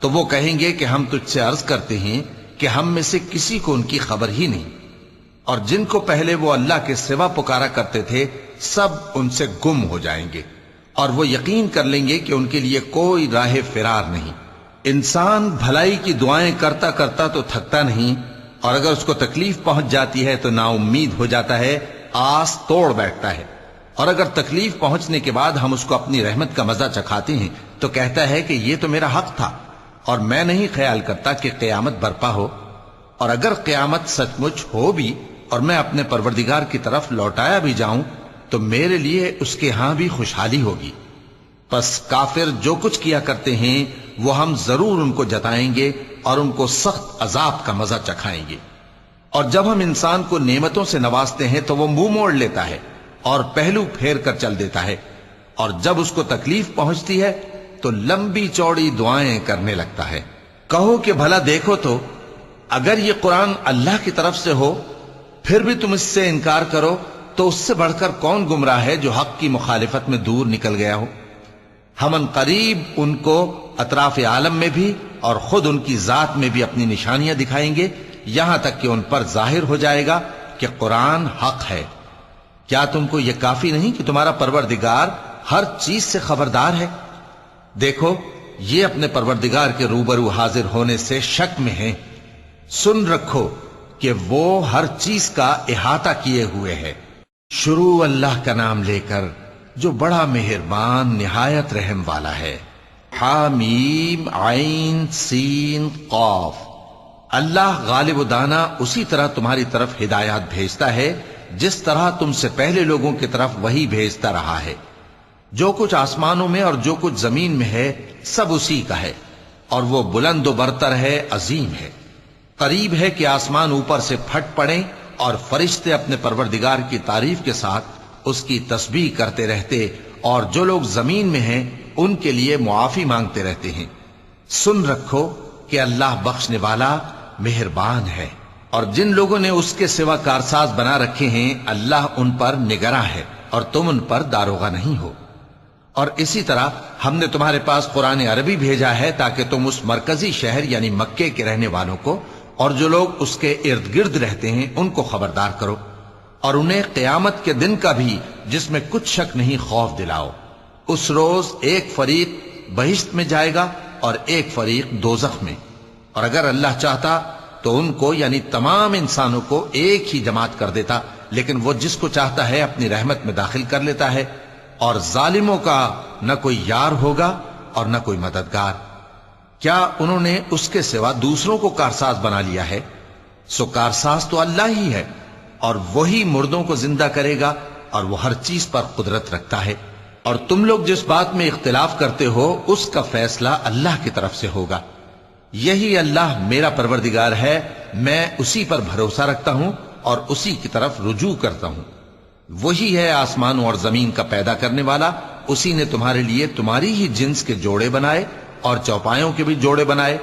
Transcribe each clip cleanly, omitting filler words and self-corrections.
تو وہ کہیں گے کہ ہم تجھ سے عرض کرتے ہیں کہ ہم میں سے کسی کو ان کی خبر ہی نہیں، اور جن کو پہلے وہ اللہ کے سوا پکارا کرتے تھے سب ان سے گم ہو جائیں گے، اور وہ یقین کر لیں گے کہ ان کے لیے کوئی راہ فرار نہیں۔ انسان بھلائی کی دعائیں کرتا کرتا تو تھکتا نہیں، اور اگر اس کو تکلیف پہنچ جاتی ہے تو نا امید ہو جاتا ہے، آس توڑ بیٹھتا ہے، اور اگر تکلیف پہنچنے کے بعد ہم اس کو اپنی رحمت کا مزہ چکھاتے ہیں تو کہتا ہے کہ یہ تو میرا حق تھا، اور میں نہیں خیال کرتا کہ قیامت برپا ہو، اور اگر قیامت سچ مچ ہو بھی اور میں اپنے پروردگار کی طرف لوٹایا بھی جاؤں تو میرے لیے اس کے ہاں بھی خوشحالی ہوگی۔ پس کافر جو کچھ کیا کرتے ہیں وہ ہم ضرور ان کو جتائیں گے اور ان کو سخت عذاب کا مزہ چکھائیں گے۔ اور جب ہم انسان کو نعمتوں سے نوازتے ہیں تو وہ منہ موڑ لیتا ہے اور پہلو پھیر کر چل دیتا ہے، اور جب اس کو تکلیف پہنچتی ہے تو لمبی چوڑی دعائیں کرنے لگتا ہے۔ کہو کہ بھلا دیکھو تو اگر یہ قرآن اللہ کی طرف سے ہو پھر بھی تم اس سے انکار کرو تو اس سے بڑھ کر کون گمراہ ہے جو حق کی مخالفت میں دور نکل گیا ہو۔ ہم ان قریب ان کو اطراف عالم میں بھی اور خود ان کی ذات میں بھی اپنی نشانیاں دکھائیں گے، یہاں تک کہ ان پر ظاہر ہو جائے گا کہ قرآن حق ہے۔ کیا تم کو یہ کافی نہیں کہ تمہارا پروردگار ہر چیز سے خبردار ہے؟ دیکھو یہ اپنے پروردگار کے روبرو حاضر ہونے سے شک میں ہیں، سن رکھو کہ وہ ہر چیز کا احاطہ کیے ہوئے ہے۔ شروع اللہ کا نام لے کر جو بڑا مہربان نہایت رحم والا ہے۔ حامیم عین سین قاف۔ اللہ غالب و دانا اسی طرح تمہاری طرف ہدایات بھیجتا ہے جس طرح تم سے پہلے لوگوں کی طرف وہی بھیجتا رہا ہے۔ جو کچھ آسمانوں میں اور جو کچھ زمین میں ہے سب اسی کا ہے، اور وہ بلند و برتر ہے، عظیم ہے۔ قریب ہے کہ آسمان اوپر سے پھٹ پڑیں اور فرشتے اپنے پروردگار کی تعریف کے ساتھ اس کی تسبیح کرتے رہتے، اور جو لوگ زمین میں ہیں ان کے لیے معافی مانگتے رہتے ہیں۔ سن رکھو کہ اللہ بخشنے والا مہربان ہے، اور جن لوگوں نے اس کے سوا کارساز بنا رکھے ہیں اللہ ان پر نگراں ہے اور تم ان پر داروغہ نہیں ہو۔ اور اسی طرح ہم نے تمہارے پاس قرآن عربی بھیجا ہے تاکہ تم اس مرکزی شہر یعنی مکے کے رہنے والوں کو اور جو لوگ اس کے ارد گرد رہتے ہیں ان کو خبردار کرو، اور انہیں قیامت کے دن کا بھی جس میں کچھ شک نہیں خوف دلاؤ۔ اس روز ایک فریق بہشت میں جائے گا اور ایک فریق دوزخ میں، اور اگر اللہ چاہتا تو ان کو یعنی تمام انسانوں کو ایک ہی جماعت کر دیتا، لیکن وہ جس کو چاہتا ہے اپنی رحمت میں داخل کر لیتا ہے، اور ظالموں کا نہ کوئی یار ہوگا اور نہ کوئی مددگار۔ کیا انہوں نے اس کے سوا دوسروں کو کارساز بنا لیا ہے؟ سو کارساز تو اللہ ہی ہے، اور وہی مردوں کو زندہ کرے گا، اور وہ ہر چیز پر قدرت رکھتا ہے۔ اور تم لوگ جس بات میں اختلاف کرتے ہو اس کا فیصلہ اللہ کی طرف سے ہوگا۔ یہی اللہ میرا پروردگار ہے، میں اسی پر بھروسہ رکھتا ہوں اور اسی کی طرف رجوع کرتا ہوں۔ وہی ہے آسمانوں اور زمین کا پیدا کرنے والا، اسی نے تمہارے لیے تمہاری ہی جنس کے جوڑے بنائے اور چوپایوں کے بھی جوڑے بنائے،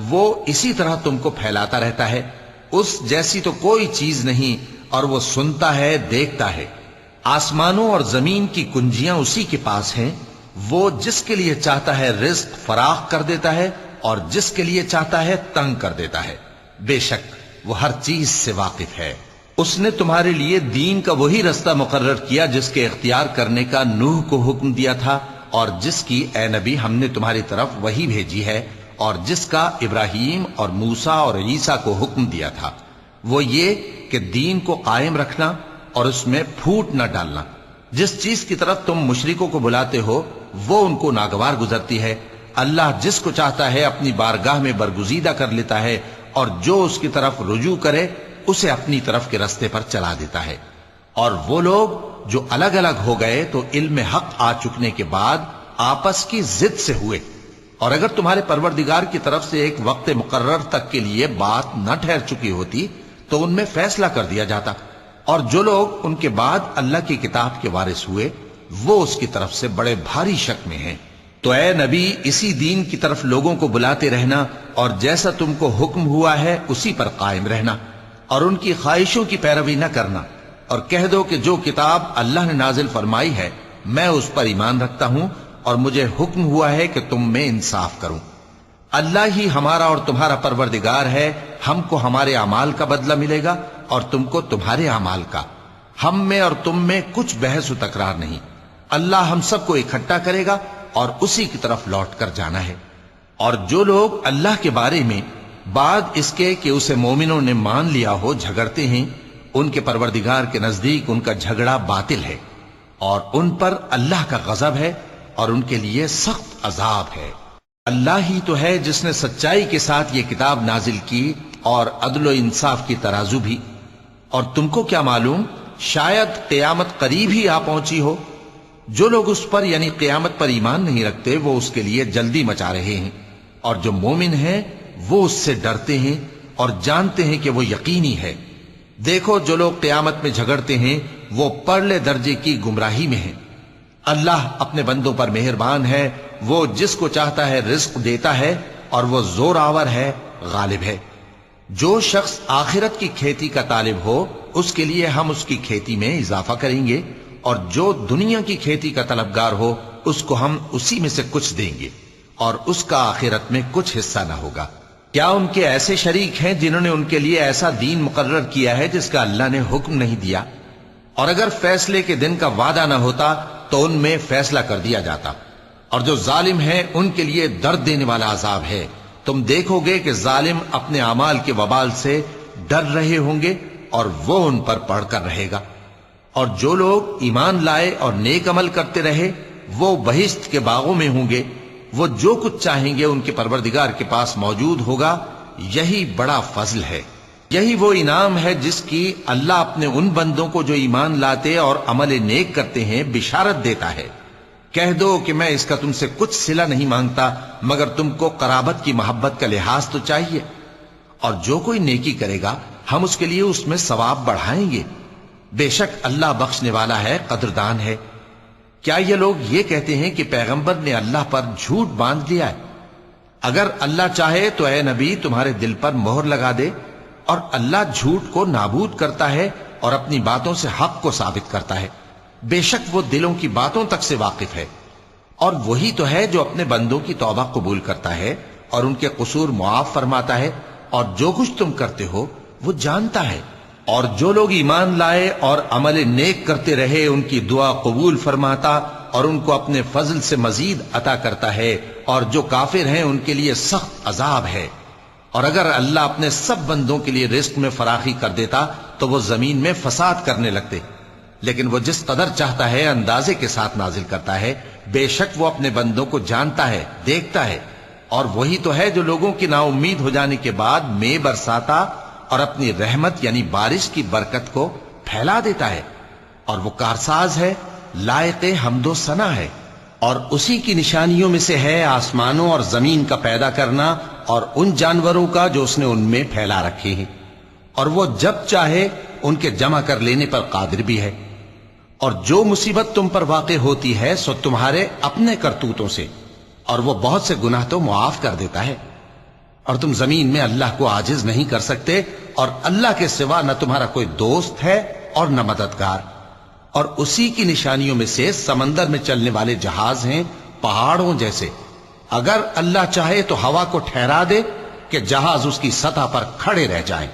وہ اسی طرح تم کو پھیلاتا رہتا ہے، اس جیسی تو کوئی چیز نہیں، اور وہ سنتا ہے، دیکھتا ہے۔ آسمانوں اور زمین کی کنجیاں اسی کے پاس ہیں، وہ جس کے لیے چاہتا ہے رزق فراخ کر دیتا ہے اور جس کے لیے چاہتا ہے تنگ کر دیتا ہے۔ بے شک وہ ہر چیز سے واقف ہے۔ اس نے تمہارے لیے دین کا وہی رستہ مقرر کیا جس کے اختیار کرنے کا نوح کو حکم دیا تھا، اور جس کی اے نبی ہم نے تمہاری طرف وہی بھیجی ہے، اور جس کا ابراہیم اور موسیٰ اور عیسیٰ کو حکم دیا تھا، وہ یہ کہ دین کو قائم رکھنا اور اس میں پھوٹ نہ ڈالنا۔ جس چیز کی طرف تم مشرکوں کو بلاتے ہو وہ ان کو ناگوار گزرتی ہے، اللہ جس کو چاہتا ہے اپنی بارگاہ میں برگزیدہ کر لیتا ہے، اور جو اس کی طرف رجوع کرے اسے اپنی طرف کے رستے پر چلا دیتا ہے۔ اور وہ لوگ جو الگ الگ ہو گئے تو علم حق آ چکنے کے بعد آپس کی ضد سے ہوئے، اور اگر تمہارے پروردگار کی طرف سے ایک وقت مقرر تک کے لیے بات نہ ٹھہر چکی ہوتی تو ان میں فیصلہ کر دیا جاتا، اور جو لوگ ان کے بعد اللہ کی کتاب کے وارث ہوئے وہ اس کی طرف سے بڑے بھاری شک میں ہیں۔ تو اے نبی اسی دین کی طرف لوگوں کو بلاتے رہنا، اور جیسا تم کو حکم ہوا ہے اسی پر قائم رہنا، اور ان کی خواہشوں کی پیروی نہ کرنا، اور کہہ دو کہ جو کتاب اللہ نے نازل فرمائی ہے میں اس پر ایمان رکھتا ہوں، اور مجھے حکم ہوا ہے کہ تم میں انصاف کروں۔ اللہ ہی ہمارا اور تمہارا پروردگار ہے، ہم کو ہمارے اعمال کا بدلہ ملے گا اور تم کو تمہارے اعمال کا، ہم میں اور تم میں کچھ بحث و تکرار نہیں، اللہ ہم سب کو اکٹھا کرے گا اور اسی کی طرف لوٹ کر جانا ہے۔ اور جو لوگ اللہ کے بارے میں بعد اس کے کہ اسے مومنوں نے مان لیا ہو جھگڑتے ہیں، ان کے پروردگار کے نزدیک ان کا جھگڑا باطل ہے اور ان پر اللہ کا غضب ہے اور ان کے لیے سخت عذاب ہے۔ اللہ ہی تو ہے جس نے سچائی کے ساتھ یہ کتاب نازل کی اور عدل و انصاف کی ترازو بھی، اور تم کو کیا معلوم شاید قیامت قریب ہی آ پہنچی ہو۔ جو لوگ اس پر یعنی قیامت پر ایمان نہیں رکھتے وہ اس کے لیے جلدی مچا رہے ہیں، اور جو مومن ہیں وہ اس سے ڈرتے ہیں اور جانتے ہیں کہ وہ یقینی ہے۔ دیکھو جو لوگ قیامت میں جھگڑتے ہیں وہ پرلے درجے کی گمراہی میں ہیں۔ اللہ اپنے بندوں پر مہربان ہے، وہ جس کو چاہتا ہے رزق دیتا ہے اور وہ زور آور ہے، غالب ہے۔ جو شخص آخرت کی کھیتی کا طالب ہو اس کے لیے ہم اس کی کھیتی میں اضافہ کریں گے، اور جو دنیا کی کھیتی کا طلبگار ہو اس کو ہم اسی میں سے کچھ دیں گے اور اس کا آخرت میں کچھ حصہ نہ ہوگا۔ کیا ان کے ایسے شریک ہیں جنہوں نے ان کے لیے ایسا دین مقرر کیا ہے جس کا اللہ نے حکم نہیں دیا؟ اور اگر فیصلے کے دن کا وعدہ نہ ہوتا تو ان میں فیصلہ کر دیا جاتا، اور جو ظالم ہیں ان کے لیے درد دینے والا عذاب ہے۔ تم دیکھو گے کہ ظالم اپنے اعمال کے وبال سے ڈر رہے ہوں گے اور وہ ان پر پڑھ کر رہے گا۔ اور جو لوگ ایمان لائے اور نیک عمل کرتے رہے وہ بہشت کے باغوں میں ہوں گے، وہ جو کچھ چاہیں گے ان کے پروردگار کے پاس موجود ہوگا۔ یہی بڑا فضل ہے، یہی وہ انعام ہے جس کی اللہ اپنے ان بندوں کو جو ایمان لاتے اور عمل نیک کرتے ہیں بشارت دیتا ہے۔ کہہ دو کہ میں اس کا تم سے کچھ صلہ نہیں مانگتا مگر تم کو قرابت کی محبت کا لحاظ تو چاہیے، اور جو کوئی نیکی کرے گا ہم اس کے لیے اس میں ثواب بڑھائیں گے۔ بے شک اللہ بخشنے والا ہے، قدردان ہے۔ کیا یہ لوگ یہ کہتے ہیں کہ پیغمبر نے اللہ پر جھوٹ باندھ لیا ہے؟ اگر اللہ چاہے تو اے نبی تمہارے دل پر مہر لگا دے، اور اللہ جھوٹ کو نابود کرتا ہے اور اپنی باتوں سے حق کو ثابت کرتا ہے۔ بے شک وہ دلوں کی باتوں تک سے واقف ہے، اور وہی تو ہے جو اپنے بندوں کی توبہ قبول کرتا ہے اور ان کے قصور معاف فرماتا ہے، اور جو کچھ تم کرتے ہو وہ جانتا ہے۔ اور جو لوگ ایمان لائے اور عمل نیک کرتے رہے ان کی دعا قبول فرماتا اور ان کو اپنے فضل سے مزید عطا کرتا ہے، اور جو کافر ہیں ان کے لیے سخت عذاب ہے۔ اور اگر اللہ اپنے سب بندوں کے لیے رزق میں فراخی کر دیتا تو وہ زمین میں فساد کرنے لگتے، لیکن وہ جس قدر چاہتا ہے اندازے کے ساتھ نازل کرتا ہے۔ بے شک وہ اپنے بندوں کو جانتا ہے، دیکھتا ہے، اور وہی تو ہے جو لوگوں کی نا امید ہو جانے کے بعد میں برساتا اور اپنی رحمت یعنی بارش کی برکت کو پھیلا دیتا ہے، اور وہ کارساز ہے، لائق حمد و ثنا ہے۔ اور اسی کی نشانیوں میں سے ہے آسمانوں اور زمین کا پیدا کرنا اور ان جانوروں کا جو اس نے ان میں پھیلا رکھے ہیں، اور وہ جب چاہے ان کے جمع کر لینے پر قادر بھی ہے۔ اور جو مصیبت تم پر واقع ہوتی ہے سو تمہارے اپنے کرتوتوں سے، اور وہ بہت سے گناہ تو معاف کر دیتا ہے۔ اور تم زمین میں اللہ کو عاجز نہیں کر سکتے، اور اللہ کے سوا نہ تمہارا کوئی دوست ہے اور نہ مددگار۔ اور اسی کی نشانیوں میں سے سمندر میں چلنے والے جہاز ہیں، پہاڑوں جیسے۔ اگر اللہ چاہے تو ہوا کو ٹھہرا دے کہ جہاز اس کی سطح پر کھڑے رہ جائیں۔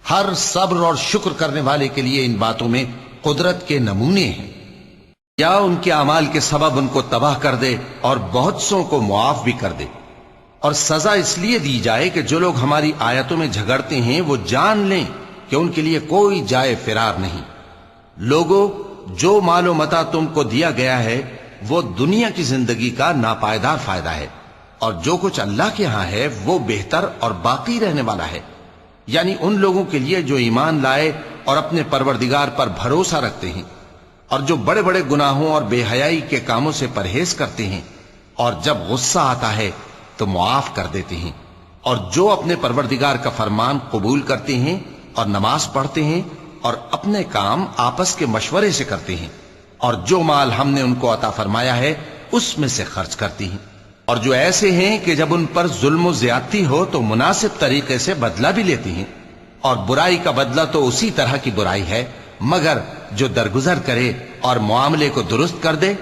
ہر صبر اور شکر کرنے والے کے لیے ان باتوں میں قدرت کے نمونے ہیں۔ یا ان کے اعمال کے سبب ان کو تباہ کر دے اور بہت سوں کو معاف بھی کر دے، اور سزا اس لیے دی جائے کہ جو لوگ ہماری آیتوں میں جھگڑتے ہیں وہ جان لیں کہ ان کے لیے کوئی جائے فرار نہیں۔ لوگوں، جو مال و متاع تم کو دیا گیا ہے وہ دنیا کی زندگی کا ناپائیدار فائدہ ہے، اور جو کچھ اللہ کے ہاں ہے وہ بہتر اور باقی رہنے والا ہے، یعنی ان لوگوں کے لیے جو ایمان لائے اور اپنے پروردگار پر بھروسہ رکھتے ہیں، اور جو بڑے بڑے گناہوں اور بے حیائی کے کاموں سے پرہیز کرتے ہیں، اور جب غصہ آتا ہے تو معاف کر دیتے ہیں، اور جو اپنے پروردگار کا فرمان قبول کرتے ہیں اور نماز پڑھتے ہیں اور اپنے کام آپس کے مشورے سے کرتے ہیں، اور جو مال ہم نے ان کو عطا فرمایا ہے اس میں سے خرچ کرتی ہیں۔ اور جو ایسے ہیں کہ جب ان پر ظلم و زیادتی ہو تو مناسب طریقے سے بدلہ بھی لیتی ہیں، اور برائی کا بدلہ تو اسی طرح کی برائی ہے، مگر جو درگزر کرے اور معاملے کو درست کر دے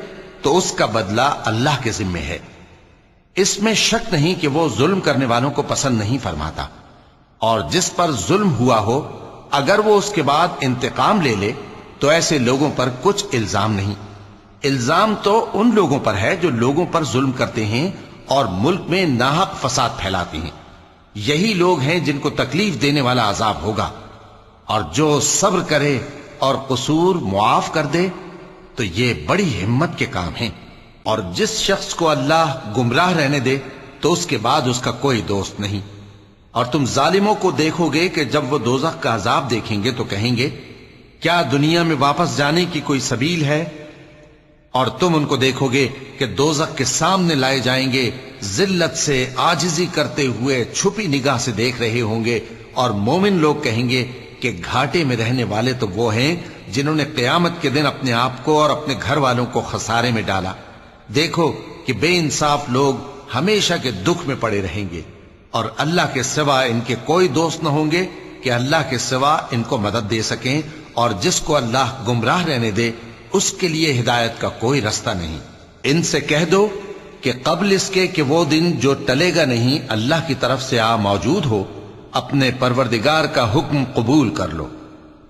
تو اس کا بدلہ اللہ کے ذمے ہے۔ اس میں شک نہیں کہ وہ ظلم کرنے والوں کو پسند نہیں فرماتا، اور جس پر ظلم ہوا ہو اگر وہ اس کے بعد انتقام لے لے تو ایسے لوگوں پر کچھ الزام نہیں۔ الزام تو ان لوگوں پر ہے جو لوگوں پر ظلم کرتے ہیں اور ملک میں ناحق فساد پھیلاتے ہیں، یہی لوگ ہیں جن کو تکلیف دینے والا عذاب ہوگا۔ اور جو صبر کرے اور قصور معاف کر دے تو یہ بڑی ہمت کے کام ہیں۔ اور جس شخص کو اللہ گمراہ رہنے دے تو اس کے بعد اس کا کوئی دوست نہیں۔ اور تم ظالموں کو دیکھو گے کہ جب وہ دوزخ کا عذاب دیکھیں گے تو کہیں گے کیا دنیا میں واپس جانے کی کوئی سبیل ہے؟ اور تم ان کو دیکھو گے کہ دوزخ کے سامنے لائے جائیں گے، ذلت سے عاجزی کرتے ہوئے چھپی نگاہ سے دیکھ رہے ہوں گے، اور مومن لوگ کہیں گے کہ گھاٹے میں رہنے والے تو وہ ہیں جنہوں نے قیامت کے دن اپنے آپ کو اور اپنے گھر والوں کو خسارے میں ڈالا۔ دیکھو کہ بے انصاف لوگ ہمیشہ کے دکھ میں پڑے رہیں گے، اور اللہ کے سوا ان کے کوئی دوست نہ ہوں گے کہ اللہ کے سوا ان کو مدد دے سکیں، اور جس کو اللہ گمراہ رہنے دے اس کے لیے ہدایت کا کوئی رستہ نہیں۔ ان سے کہہ دو کہ قبل اس کے کہ وہ دن جو ٹلے گا نہیں اللہ کی طرف سے آ موجود ہو، اپنے پروردگار کا حکم قبول کر لو۔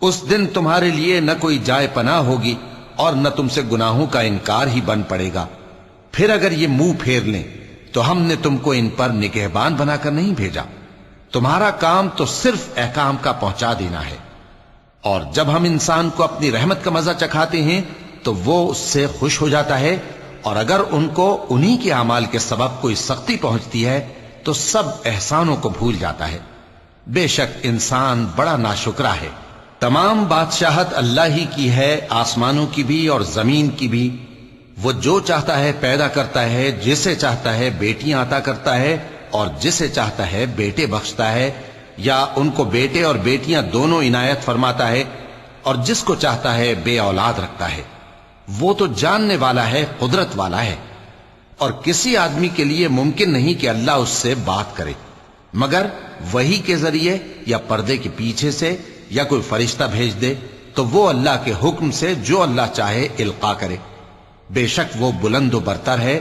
اس دن تمہارے لیے نہ کوئی جائے پناہ ہوگی اور نہ تم سے گناہوں کا انکار ہی بن پڑے گا۔ پھر اگر یہ منہ پھیر لیں تو ہم نے تم کو ان پر نگہبان بنا کر نہیں بھیجا، تمہارا کام تو صرف احکام کا پہنچا دینا ہے۔ اور جب ہم انسان کو اپنی رحمت کا مزہ چکھاتے ہیں تو وہ اس سے خوش ہو جاتا ہے، اور اگر ان کو انہی کے اعمال کے سبب کوئی سختی پہنچتی ہے تو سب احسانوں کو بھول جاتا ہے۔ بے شک انسان بڑا ناشکرا ہے۔ تمام بادشاہت اللہ ہی کی ہے، آسمانوں کی بھی اور زمین کی بھی۔ وہ جو چاہتا ہے پیدا کرتا ہے، جسے چاہتا ہے بیٹیاں عطا کرتا ہے اور جسے چاہتا ہے بیٹے بخشتا ہے، یا ان کو بیٹے اور بیٹیاں دونوں عنایت فرماتا ہے، اور جس کو چاہتا ہے بے اولاد رکھتا ہے۔ وہ تو جاننے والا ہے، قدرت والا ہے، اور کسی آدمی کے لیے ممکن نہیں کہ اللہ اس سے بات کرے مگر وحی کے ذریعے یا پردے کے پیچھے سے، یا کوئی فرشتہ بھیج دے تو وہ اللہ کے حکم سے جو اللہ چاہے القا کرے۔ بے شک وہ بلند و برتر ہے،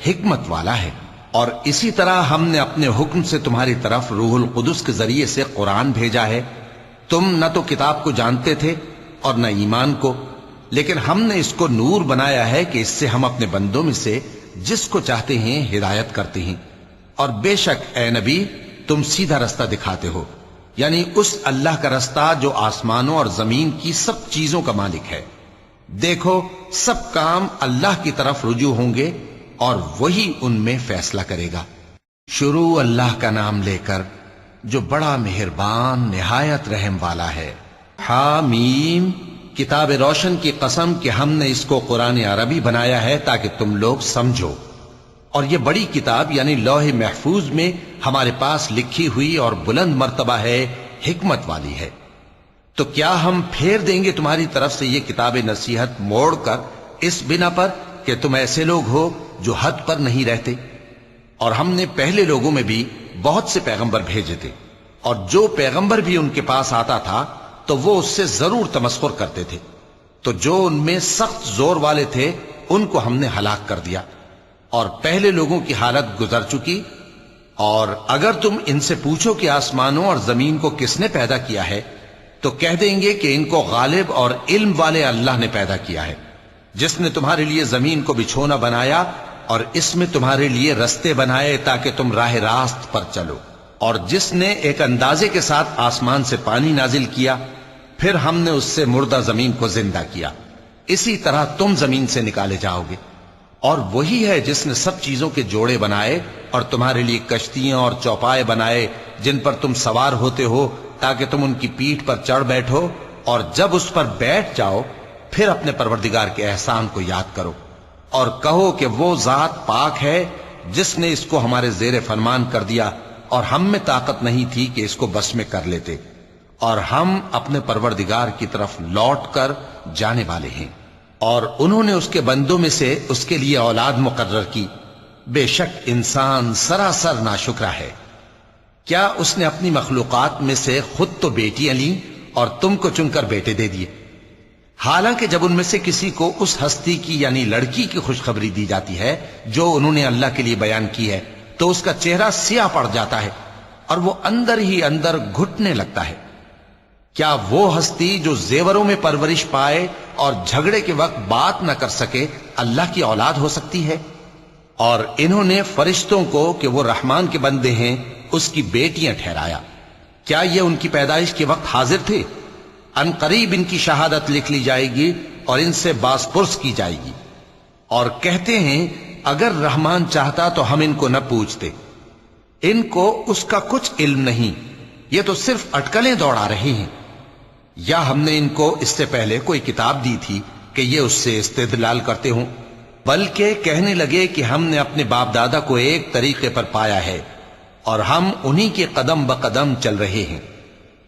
حکمت والا ہے۔ اور اسی طرح ہم نے اپنے حکم سے تمہاری طرف روح القدس کے ذریعے سے قرآن بھیجا ہے۔ تم نہ تو کتاب کو جانتے تھے اور نہ ایمان کو، لیکن ہم نے اس کو نور بنایا ہے کہ اس سے ہم اپنے بندوں میں سے جس کو چاہتے ہیں ہدایت کرتے ہیں۔ اور بے شک اے نبی تم سیدھا رستہ دکھاتے ہو، یعنی اس اللہ کا رستہ جو آسمانوں اور زمین کی سب چیزوں کا مالک ہے۔ دیکھو سب کام اللہ کی طرف رجوع ہوں گے اور وہی ان میں فیصلہ کرے گا۔ شروع اللہ کا نام لے کر جو بڑا مہربان نہایت رحم والا ہے۔ حامیم، کتاب روشن کی قسم کہ ہم نے اس کو قرآن عربی بنایا ہے تاکہ تم لوگ سمجھو، اور یہ بڑی کتاب یعنی لوح محفوظ میں ہمارے پاس لکھی ہوئی اور بلند مرتبہ ہے، حکمت والی ہے۔ تو کیا ہم پھیر دیں گے تمہاری طرف سے یہ کتاب نصیحت موڑ کر اس بنا پر کہ تم ایسے لوگ ہو جو حد پر نہیں رہتے؟ اور ہم نے پہلے لوگوں میں بھی بہت سے پیغمبر بھیجے تھے، اور جو پیغمبر بھی ان کے پاس آتا تھا تو وہ اس سے ضرور تمسخر کرتے تھے، تو جو ان میں سخت زور والے تھے ان کو ہم نے ہلاک کر دیا، اور پہلے لوگوں کی حالت گزر چکی۔ اور اگر تم ان سے پوچھو کہ آسمانوں اور زمین کو کس نے پیدا کیا ہے تو کہہ دیں گے کہ ان کو غالب اور علم والے اللہ نے پیدا کیا ہے، جس نے تمہارے لیے زمین کو بچھونا بنایا اور اس میں تمہارے لیے رستے بنائے تاکہ تم راہ راست پر چلو، اور جس نے ایک اندازے کے ساتھ آسمان سے پانی نازل کیا، پھر ہم نے اس سے مردہ زمین کو زندہ کیا، اسی طرح تم زمین سے نکالے جاؤ گے۔ اور وہی ہے جس نے سب چیزوں کے جوڑے بنائے اور تمہارے لیے کشتیاں اور چوپائے بنائے جن پر تم سوار ہوتے ہو تاکہ تم ان کی پیٹھ پر چڑھ بیٹھو، اور جب اس پر بیٹھ جاؤ پھر اپنے پروردگار کے احسان کو یاد کرو اور کہو کہ وہ ذات پاک ہے جس نے اس کو ہمارے زیر فرمان کر دیا اور ہم میں طاقت نہیں تھی کہ اس کو بس میں کر لیتے، اور ہم اپنے پروردگار کی طرف لوٹ کر جانے والے ہیں۔ اور انہوں نے اس کے بندوں میں سے اس کے لیے اولاد مقرر کی، بے شک انسان سراسر ناشکرا ہے۔ کیا اس نے اپنی مخلوقات میں سے خود تو بیٹیاں لیں اور تم کو چن کر بیٹے دے دیے؟ حالانکہ جب ان میں سے کسی کو اس ہستی کی یعنی لڑکی کی خوشخبری دی جاتی ہے جو انہوں نے اللہ کے لیے بیان کی ہے تو اس کا چہرہ سیاہ پڑ جاتا ہے اور وہ اندر ہی اندر گھٹنے لگتا ہے۔ کیا وہ ہستی جو زیوروں میں پرورش پائے اور جھگڑے کے وقت بات نہ کر سکے اللہ کی اولاد ہو سکتی ہے؟ اور انہوں نے فرشتوں کو کہ وہ رحمان کے بندے ہیں اس کی بیٹیاں ٹھہرایا۔ کیا یہ ان کی پیدائش کے وقت حاضر تھے؟ ان قریب ان کی شہادت لکھ لی جائے گی اور ان سے باز پرس کی جائے گی۔ اور کہتے ہیں اگر رحمان چاہتا تو ہم ان کو نہ پوچھتے، ان کو اس کا کچھ علم نہیں، یہ تو صرف اٹکلیں دوڑا رہے ہیں۔ یا ہم نے ان کو اس سے پہلے کوئی کتاب دی تھی کہ یہ اس سے استدلال کرتے ہوں؟ بلکہ کہنے لگے کہ ہم نے اپنے باپ دادا کو ایک طریقے پر پایا ہے اور ہم انہی کے قدم بقدم چل رہے ہیں۔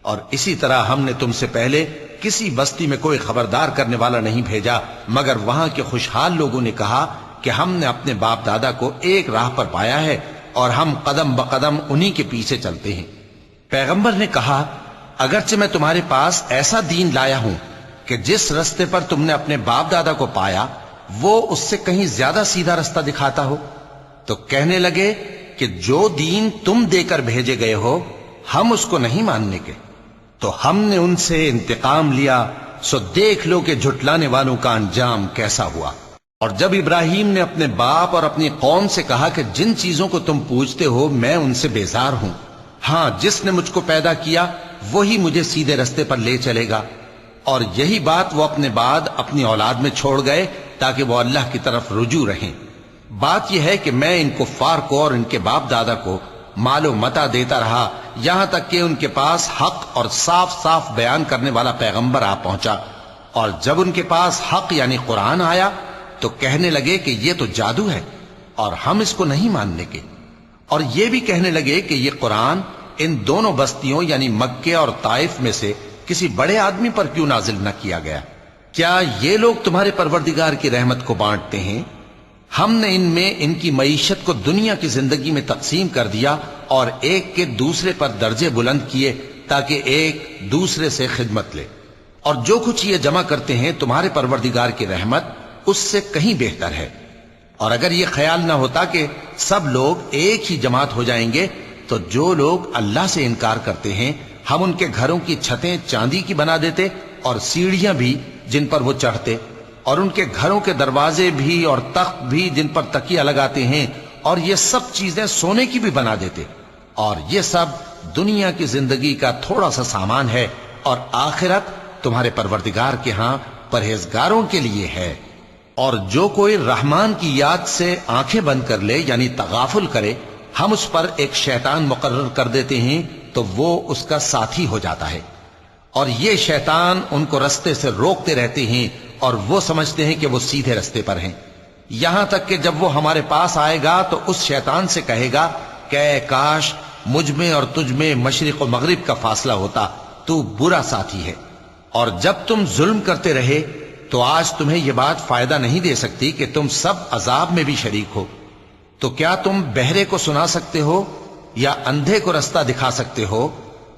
اور اسی طرح ہم نے تم سے پہلے کسی بستی میں کوئی خبردار کرنے والا نہیں بھیجا مگر وہاں کے خوشحال لوگوں نے کہا کہ ہم نے اپنے باپ دادا کو ایک راہ پر پایا ہے اور ہم قدم بقدم انہی کے پیچھے چلتے ہیں۔ پیغمبر نے کہا اگرچہ میں تمہارے پاس ایسا دین لایا ہوں کہ جس رستے پر تم نے اپنے باپ دادا کو پایا وہ اس سے کہیں زیادہ سیدھا رستہ دکھاتا ہو، تو کہنے لگے کہ جو دین تم دے کر بھیجے گئے ہو ہم اس کو نہیں ماننے کے، تو ہم نے ان سے انتقام لیا، سو دیکھ لو کہ جھٹلانے والوں کا انجام کیسا ہوا۔ اور جب ابراہیم نے اپنے باپ اور اپنی قوم سے کہا کہ جن چیزوں کو تم پوجتے ہو میں ان سے بیزار ہوں، ہاں جس نے مجھ کو پیدا کیا وہی مجھے سیدھے رستے پر لے چلے گا، اور یہی بات وہ اپنے بعد اپنی اولاد میں چھوڑ گئے تاکہ وہ اللہ کی طرف رجوع رہیں۔ بات یہ ہے کہ میں ان کفار کو اور ان کے باپ دادا کو مال و متاع دیتا رہا یہاں تک کہ ان کے پاس حق اور صاف صاف بیان کرنے والا پیغمبر آ پہنچا، اور جب ان کے پاس حق یعنی قرآن آیا تو کہنے لگے کہ یہ تو جادو ہے اور ہم اس کو نہیں ماننے کے، اور یہ بھی کہنے لگے کہ یہ قرآن ان دونوں بستیوں یعنی مکے اور طائف میں سے کسی بڑے آدمی پر کیوں نازل نہ کیا گیا؟ کیا یہ لوگ تمہارے پروردگار کی رحمت کو بانٹتے ہیں؟ ہم نے ان میں ان کی معیشت کو دنیا کی زندگی میں تقسیم کر دیا اور ایک کے دوسرے پر درجے بلند کیے تاکہ ایک دوسرے سے خدمت لے، اور جو کچھ یہ جمع کرتے ہیں تمہارے پروردگار کی رحمت اس سے کہیں بہتر ہے۔ اور اگر یہ خیال نہ ہوتا کہ سب لوگ ایک ہی جماعت ہو جائیں گے تو جو لوگ اللہ سے انکار کرتے ہیں ہم ان کے گھروں کی چھتیں چاندی کی بنا دیتے اور سیڑھیاں بھی جن پر وہ چڑھتے، اور ان کے گھروں کے دروازے بھی اور تخت بھی جن پر تکیہ لگاتے ہیں، اور یہ سب چیزیں سونے کی بھی بنا دیتے، اور یہ سب دنیا کی زندگی کا تھوڑا سا سامان ہے، اور آخرت تمہارے پروردگار کے ہاں پرہیزگاروں کے لیے ہے۔ اور جو کوئی رحمان کی یاد سے آنکھیں بند کر لے یعنی تغافل کرے ہم اس پر ایک شیطان مقرر کر دیتے ہیں تو وہ اس کا ساتھی ہو جاتا ہے، اور یہ شیطان ان کو رستے سے روکتے رہتے ہیں اور وہ سمجھتے ہیں کہ وہ سیدھے رستے پر ہیں، یہاں تک کہ جب وہ ہمارے پاس آئے گا تو اس شیطان سے کہے گا کہ اے کاش مجھ میں اور تجھ میں مشرق و مغرب کا فاصلہ ہوتا، تو برا ساتھی ہے۔ اور جب تم ظلم کرتے رہے تو آج تمہیں یہ بات فائدہ نہیں دے سکتی کہ تم سب عذاب میں بھی شریک ہو، تو کیا تم بہرے کو سنا سکتے ہو یا اندھے کو رستہ دکھا سکتے ہو،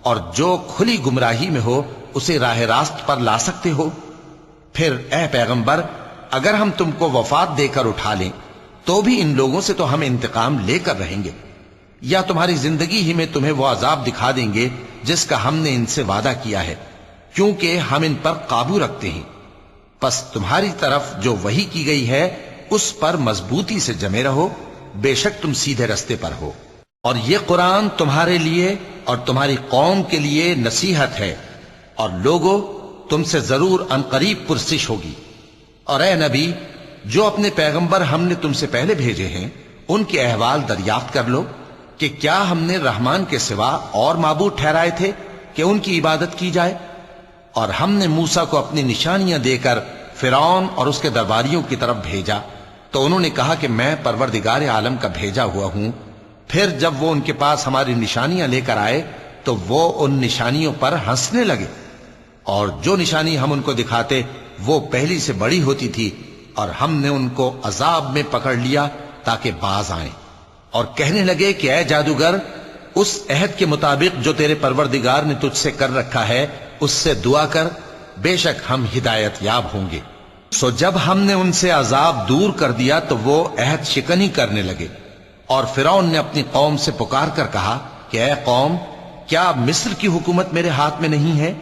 اور جو کھلی گمراہی میں ہو اسے راہ راست پر لا سکتے ہو؟ پھر اے پیغمبر اگر ہم تم کو وفات دے کر اٹھا لیں تو بھی ان لوگوں سے تو ہم انتقام لے کر رہیں گے، یا تمہاری زندگی ہی میں تمہیں وہ عذاب دکھا دیں گے جس کا ہم نے ان سے وعدہ کیا ہے، کیونکہ ہم ان پر قابو رکھتے ہیں۔ پس تمہاری طرف جو وحی کی گئی ہے اس پر مضبوطی سے جمے رہو، بے شک تم سیدھے رستے پر ہو، اور یہ قرآن تمہارے لیے اور تمہاری قوم کے لیے نصیحت ہے، اور لوگوں تم سے ضرور عنقریب پرسش ہوگی۔ اور اے نبی جو اپنے پیغمبر ہم نے تم سے پہلے بھیجے ہیں ان کے احوال دریافت کر لو کہ کیا ہم نے رحمان کے سوا اور معبود ٹھہرائے تھے کہ ان کی عبادت کی جائے؟ اور ہم نے موسیٰ کو اپنی نشانیاں دے کر فرعون اور اس کے درباریوں کی طرف بھیجا تو انہوں نے کہا کہ میں پروردگار عالم کا بھیجا ہوا ہوں۔ پھر جب وہ ان کے پاس ہماری نشانیاں لے کر آئے تو وہ ان نشانیوں پر ہنسنے لگے، اور جو نشانی ہم ان کو دکھاتے وہ پہلی سے بڑی ہوتی تھی، اور ہم نے ان کو عذاب میں پکڑ لیا تاکہ باز آئیں، اور کہنے لگے کہ اے جادوگر اس عہد کے مطابق جو تیرے پروردگار نے تجھ سے کر رکھا ہے اس سے دعا کر، بے شک ہم ہدایت یاب ہوں گے۔ سو جب ہم نے ان سے عذاب دور کر دیا تو وہ عہد شکنی کرنے لگے، اور فرعون نے اپنی قوم سے پکار کر کہا کہ اے قوم، کیا مصر کی حکومت میرے ہاتھ میں نہیں ہے؟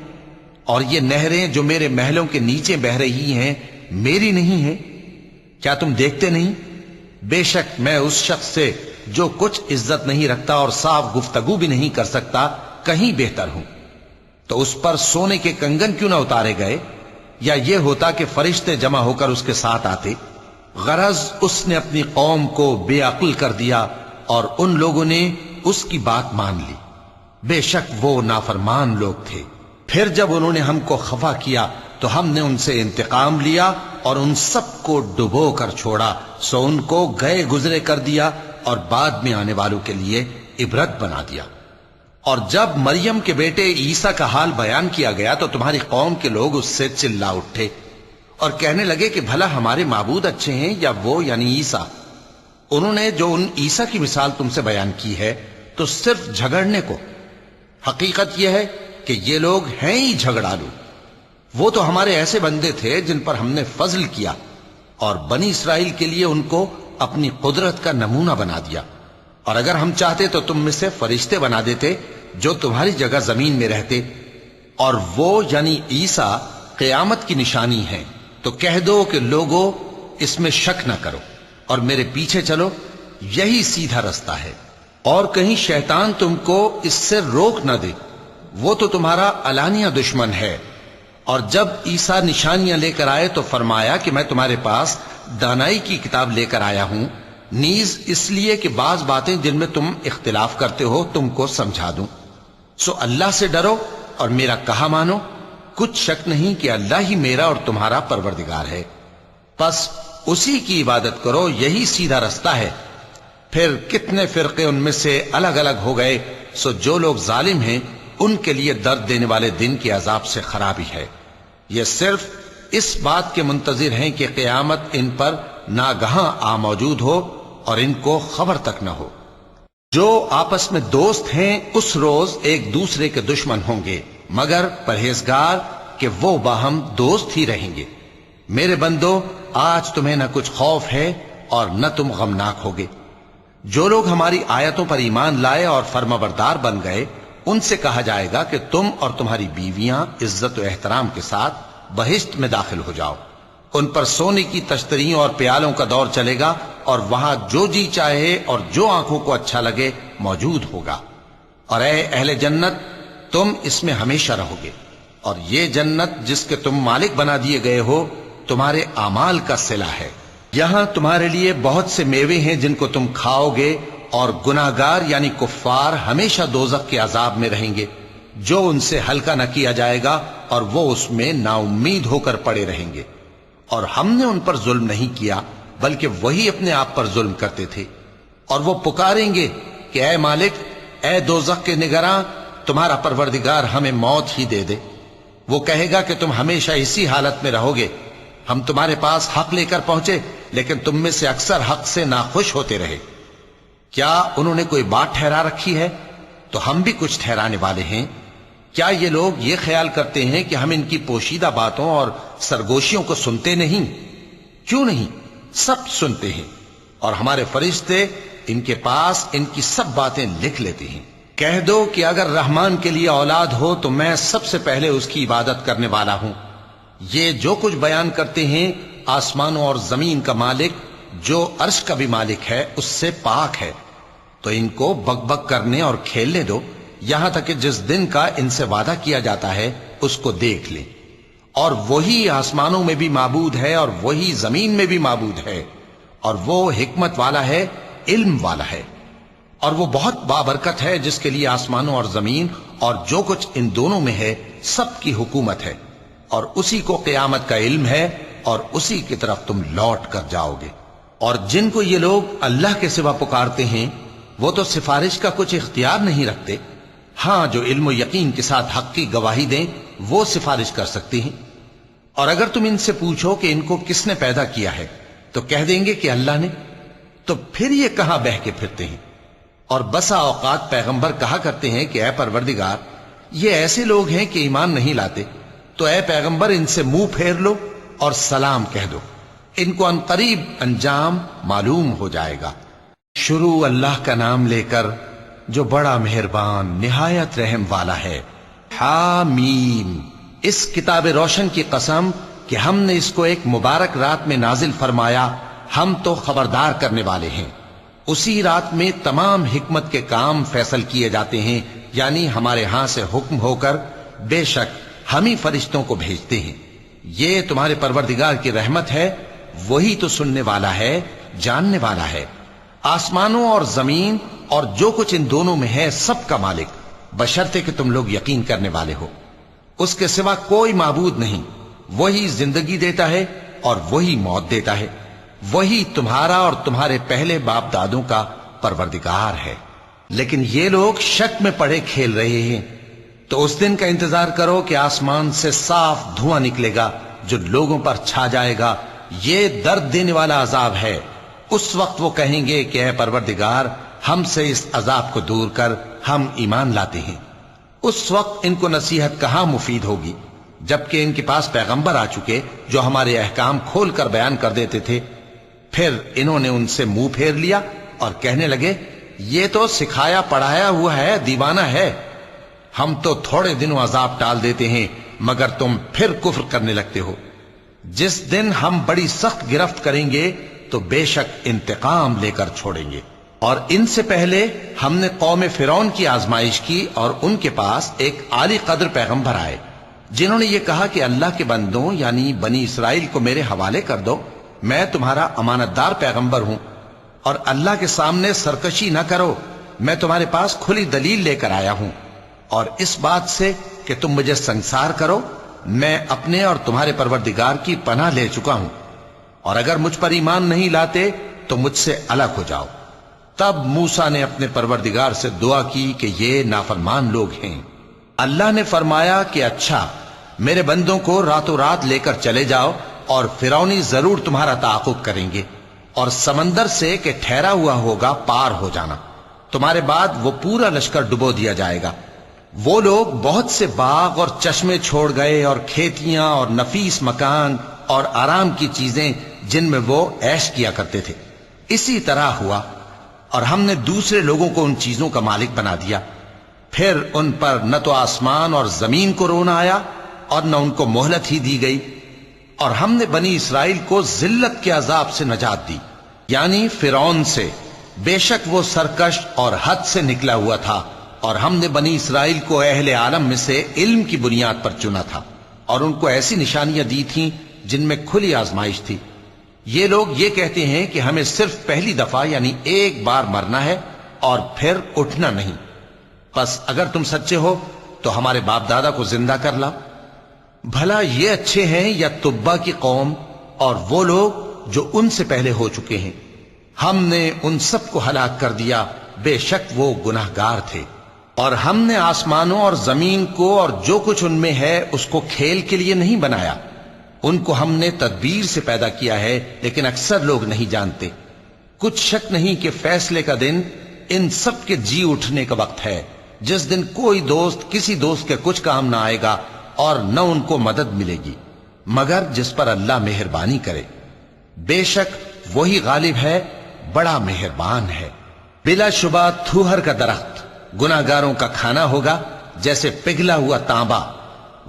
اور یہ نہریں جو میرے محلوں کے نیچے بہ رہی ہیں میری نہیں ہیں؟ کیا تم دیکھتے نہیں؟ بے شک میں اس شخص سے جو کچھ عزت نہیں رکھتا اور صاف گفتگو بھی نہیں کر سکتا کہیں بہتر ہوں۔ تو اس پر سونے کے کنگن کیوں نہ اتارے گئے، یا یہ ہوتا کہ فرشتے جمع ہو کر اس کے ساتھ آتے؟ غرض اس نے اپنی قوم کو بے عقل کر دیا اور ان لوگوں نے اس کی بات مان لی۔ بے شک وہ نافرمان لوگ تھے۔ پھر جب انہوں نے ہم کو خفا کیا تو ہم نے ان سے انتقام لیا اور ان سب کو ڈبو کر چھوڑا، سو ان کو گئے گزرے کر دیا اور بعد میں آنے والوں کے لیے عبرت بنا دیا۔ اور جب مریم کے بیٹے عیسیٰ کا حال بیان کیا گیا تو تمہاری قوم کے لوگ اس سے چلا اٹھے اور کہنے لگے کہ بھلا ہمارے معبود اچھے ہیں یا وہ یعنی عیسیٰ؟ انہوں نے جو ان عیسیٰ کی مثال تم سے بیان کی ہے تو صرف جھگڑنے کو۔ حقیقت یہ ہے کہ یہ لوگ ہیں ہی جھگڑالو۔ وہ تو ہمارے ایسے بندے تھے جن پر ہم نے فضل کیا، اور بنی اسرائیل کے لیے ان کو اپنی قدرت کا نمونہ بنا دیا۔ اور اگر ہم چاہتے تو تم میں سے فرشتے بنا دیتے جو تمہاری جگہ زمین میں رہتے، اور وہ یعنی عیسیٰ قیامت کی نشانی ہے۔ تو کہہ دو کہ لوگوں اس میں شک نہ کرو اور میرے پیچھے چلو، یہی سیدھا رستہ ہے، اور کہیں شیطان تم کو اس سے روک نہ دے، وہ تو تمہارا علانیہ دشمن ہے۔ اور جب عیسیٰ نشانیاں لے کر آئے تو فرمایا کہ میں تمہارے پاس دانائی کی کتاب لے کر آیا ہوں، نیز اس لیے کہ بعض باتیں جن میں تم اختلاف کرتے ہو تم کو سمجھا دوں۔ سو اللہ سے ڈرو اور میرا کہا مانو، کچھ شک نہیں کہ اللہ ہی میرا اور تمہارا پروردگار ہے، بس اسی کی عبادت کرو، یہی سیدھا رستہ ہے۔ پھر کتنے فرقے ان میں سے الگ الگ ہو گئے، سو جو لوگ ظالم ہیں ان کے لیے درد دینے والے دن کے عذاب سے خرابی ہے۔ یہ صرف اس بات کے منتظر ہیں کہ قیامت ان پر ناگہاں آ موجود ہو اور ان کو خبر تک نہ ہو۔ جو آپس میں دوست ہیں اس روز ایک دوسرے کے دشمن ہوں گے، مگر پرہیزگار کہ وہ باہم دوست ہی رہیں گے۔ میرے بندو، آج تمہیں نہ کچھ خوف ہے اور نہ تم غمناک ہوگے۔ جو لوگ ہماری آیتوں پر ایمان لائے اور فرمانبردار بن گئے ان سے کہا جائے گا کہ تم اور تمہاری بیویاں عزت و احترام کے ساتھ بہشت میں داخل ہو جاؤ۔ ان پر سونے کی تشتریوں اور پیالوں کا دور چلے گا، اور وہاں جو جی چاہے اور جو آنکھوں کو اچھا لگے موجود ہوگا۔ اور اے اہل جنت، تم اس میں ہمیشہ رہو گے، اور یہ جنت جس کے تم مالک بنا دیے گئے ہو تمہارے اعمال کا صلہ ہے۔ یہاں تمہارے لیے بہت سے میوے ہیں جن کو تم کھاؤ گے، اور گناہگار یعنی کفار ہمیشہ دوزخ کے عذاب میں رہیں گے، جو ان سے ہلکا نہ کیا جائے گا، اور وہ اس میں نا امید ہو کر پڑے رہیں گے۔ اور ہم نے ان پر ظلم نہیں کیا بلکہ وہی اپنے آپ پر ظلم کرتے تھے۔ اور وہ پکاریں گے کہ اے مالک، اے دوزخ کے نگراں، تمہارا پروردگار ہمیں موت ہی دے دے۔ وہ کہے گا کہ تم ہمیشہ اسی حالت میں رہو گے، ہم تمہارے پاس حق لے کر پہنچے لیکن تم میں سے اکثر حق سے ناخوش ہوتے رہے۔ کیا انہوں نے کوئی بات ٹھہرا رکھی ہے؟ تو ہم بھی کچھ ٹھہرانے والے ہیں۔ کیا یہ لوگ یہ خیال کرتے ہیں کہ ہم ان کی پوشیدہ باتوں اور سرگوشیوں کو سنتے نہیں؟ کیوں نہیں، سب سنتے ہیں، اور ہمارے فرشتے ان کے پاس ان کی سب باتیں لکھ لیتے ہیں۔ کہہ دو کہ اگر رحمان کے لیے اولاد ہو تو میں سب سے پہلے اس کی عبادت کرنے والا ہوں۔ یہ جو کچھ بیان کرتے ہیں آسمانوں اور زمین کا مالک جو عرش کا بھی مالک ہے اس سے پاک ہے، تو ان کو بک بک کرنے اور کھیلنے دو، یہاں تک کہ جس دن کا ان سے وعدہ کیا جاتا ہے اس کو دیکھ لیں۔ اور وہی آسمانوں میں بھی معبود ہے اور وہی زمین میں بھی معبود ہے، اور وہ حکمت والا ہے، علم والا ہے، اور وہ بہت بابرکت ہے جس کے لیے آسمانوں اور زمین اور جو کچھ ان دونوں میں ہے سب کی حکومت ہے، اور اسی کو قیامت کا علم ہے، اور اسی کی طرف تم لوٹ کر جاؤ گے۔ اور جن کو یہ لوگ اللہ کے سوا پکارتے ہیں وہ تو سفارش کا کچھ اختیار نہیں رکھتے، ہاں جو علم و یقین کے ساتھ حق کی گواہی دیں وہ سفارش کر سکتے ہیں۔ اور اگر تم ان سے پوچھو کہ ان کو کس نے پیدا کیا ہے تو کہہ دیں گے کہ اللہ نے، تو پھر یہ کہاں بہہ کے پھرتے ہیں؟ اور بسا اوقات پیغمبر کہا کرتے ہیں کہ اے پروردگار، یہ ایسے لوگ ہیں کہ ایمان نہیں لاتے، تو اے پیغمبر ان سے منہ پھیر لو اور سلام کہہ دو، ان کو عنقریب انجام معلوم ہو جائے گا۔ شروع اللہ کا نام لے کر جو بڑا مہربان نہایت رحم والا ہے۔ حامیم، اس کتاب روشن کی قسم کہ ہم نے اس کو ایک مبارک رات میں نازل فرمایا، ہم تو خبردار کرنے والے ہیں۔ اسی رات میں تمام حکمت کے کام فیصل کیے جاتے ہیں، یعنی ہمارے ہاں سے حکم ہو کر بے شک ہم ہی فرشتوں کو بھیجتے ہیں۔ یہ تمہارے پروردگار کی رحمت ہے، وہی تو سننے والا ہے، جاننے والا ہے۔ آسمانوں اور زمین اور جو کچھ ان دونوں میں ہے سب کا مالک، بشرطے کہ تم لوگ یقین کرنے والے ہو۔ اس کے سوا کوئی معبود نہیں، وہی زندگی دیتا ہے اور وہی موت دیتا ہے، وہی تمہارا اور تمہارے پہلے باپ دادوں کا پروردگار ہے۔ لیکن یہ لوگ شک میں پڑے کھیل رہے ہیں۔ تو اس دن کا انتظار کرو کہ آسمان سے صاف دھواں نکلے گا جو لوگوں پر چھا جائے گا، یہ درد دینے والا عذاب ہے۔ اس وقت وہ کہیں گے کہ اے پروردگار، ہم سے اس عذاب کو دور کر، ہم ایمان لاتے ہیں۔ اس وقت ان کو نصیحت کہاں مفید ہوگی، جبکہ ان کے پاس پیغمبر آ چکے جو ہمارے احکام کھول کر بیان کر دیتے تھے۔ پھر انہوں نے ان سے منہ پھیر لیا اور کہنے لگے، یہ تو سکھایا پڑھایا ہوا ہے، دیوانہ ہے۔ ہم تو تھوڑے دنوں عذاب ٹال دیتے ہیں مگر تم پھر کفر کرنے لگتے ہو۔ جس دن ہم بڑی سخت گرفت کریں گے تو بے شک انتقام لے کر چھوڑیں گے۔ اور ان سے پہلے ہم نے قوم فرعون کی آزمائش کی اور ان کے پاس ایک عالی قدر پیغمبر آئے جنہوں نے یہ کہا کہ اللہ کے بندوں یعنی بنی اسرائیل کو میرے حوالے کر دو، میں تمہارا امانت دار پیغمبر ہوں، اور اللہ کے سامنے سرکشی نہ کرو، میں تمہارے پاس کھلی دلیل لے کر آیا ہوں، اور اس بات سے کہ تم مجھے سنگسار کرو، میں اپنے اور تمہارے پروردگار کی پناہ لے چکا ہوں، اور اگر مجھ پر ایمان نہیں لاتے تو مجھ سے الگ ہو جاؤ۔ تب موسیٰ نے اپنے پروردگار سے دعا کی کہ یہ نافرمان لوگ ہیں۔ اللہ نے فرمایا کہ اچھا، میرے بندوں کو راتوں رات لے کر چلے جاؤ، اور فرعونی ضرور تمہارا تعاقب کریں گے، اور سمندر سے کہ ٹھہرا ہوا ہوگا پار ہو جانا، تمہارے بعد وہ پورا لشکر ڈبو دیا جائے گا۔ وہ لوگ بہت سے باغ اور چشمے چھوڑ گئے اور کھیتیاں اور نفیس مکان اور آرام کی چیزیں جن میں وہ عیش کیا کرتے تھے۔ اسی طرح ہوا، اور ہم نے دوسرے لوگوں کو ان چیزوں کا مالک بنا دیا۔ پھر ان پر نہ تو آسمان اور زمین کو رونا آیا اور نہ ان کو مہلت ہی دی گئی، اور ہم نے بنی اسرائیل کو ذلت کے عذاب سے نجات دی، یعنی فرعون سے۔ بے شک وہ سرکش اور حد سے نکلا ہوا تھا، اور ہم نے بنی اسرائیل کو اہل عالم میں سے علم کی بنیاد پر چنا تھا، اور ان کو ایسی نشانیاں دی تھیں جن میں کھلی آزمائش تھی۔ یہ لوگ یہ کہتے ہیں کہ ہمیں صرف پہلی دفعہ یعنی ایک بار مرنا ہے اور پھر اٹھنا نہیں، پس اگر تم سچے ہو تو ہمارے باپ دادا کو زندہ کر لاؤ۔ بھلا یہ اچھے ہیں یا تبا کی قوم اور وہ لوگ جو ان سے پہلے ہو چکے ہیں؟ ہم نے ان سب کو ہلاک کر دیا، بے شک وہ گناہگار تھے۔ اور ہم نے آسمانوں اور زمین کو اور جو کچھ ان میں ہے اس کو کھیل کے لیے نہیں بنایا، ان کو ہم نے تدبیر سے پیدا کیا ہے، لیکن اکثر لوگ نہیں جانتے۔ کچھ شک نہیں کہ فیصلے کا دن ان سب کے جی اٹھنے کا وقت ہے، جس دن کوئی دوست کسی دوست کے کچھ کام نہ آئے گا اور نہ ان کو مدد ملے گی مگر جس پر اللہ مہربانی کرے۔ بے شک وہی غالب ہے، بڑا مہربان ہے۔ بلا شبہ تھوہر کا درخت گناہگاروں کا کھانا ہوگا، جیسے پگھلا ہوا تانبا۔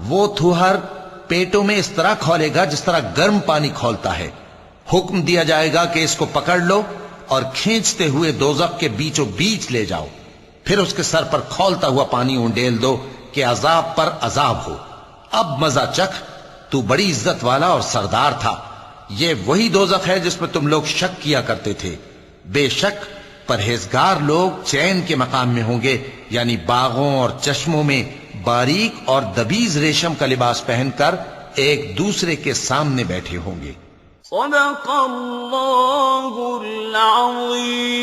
وہ تھوہر پیٹوں میں اس طرح کھولے گا جس طرح گرم پانی کھولتا ہے۔ حکم دیا جائے گا کہ اس کو پکڑ لو اور کھینچتے ہوئے دوزخ کے بیچوں بیچ لے جاؤ، پھر اس کے سر پر کھولتا ہوا پانی اونڈیل دو کہ عذاب پر عذاب ہو۔ اب مزہ چکھ، تو بڑی عزت والا اور سردار تھا۔ یہ وہی دوزخ ہے جس میں تم لوگ شک کیا کرتے تھے۔ بے شک پرہیزگار لوگ چین کے مقام میں ہوں گے، یعنی باغوں اور چشموں میں باریک اور دبیز ریشم کا لباس پہن کر ایک دوسرے کے سامنے بیٹھے ہوں گے۔ صدق اللہ العظیم۔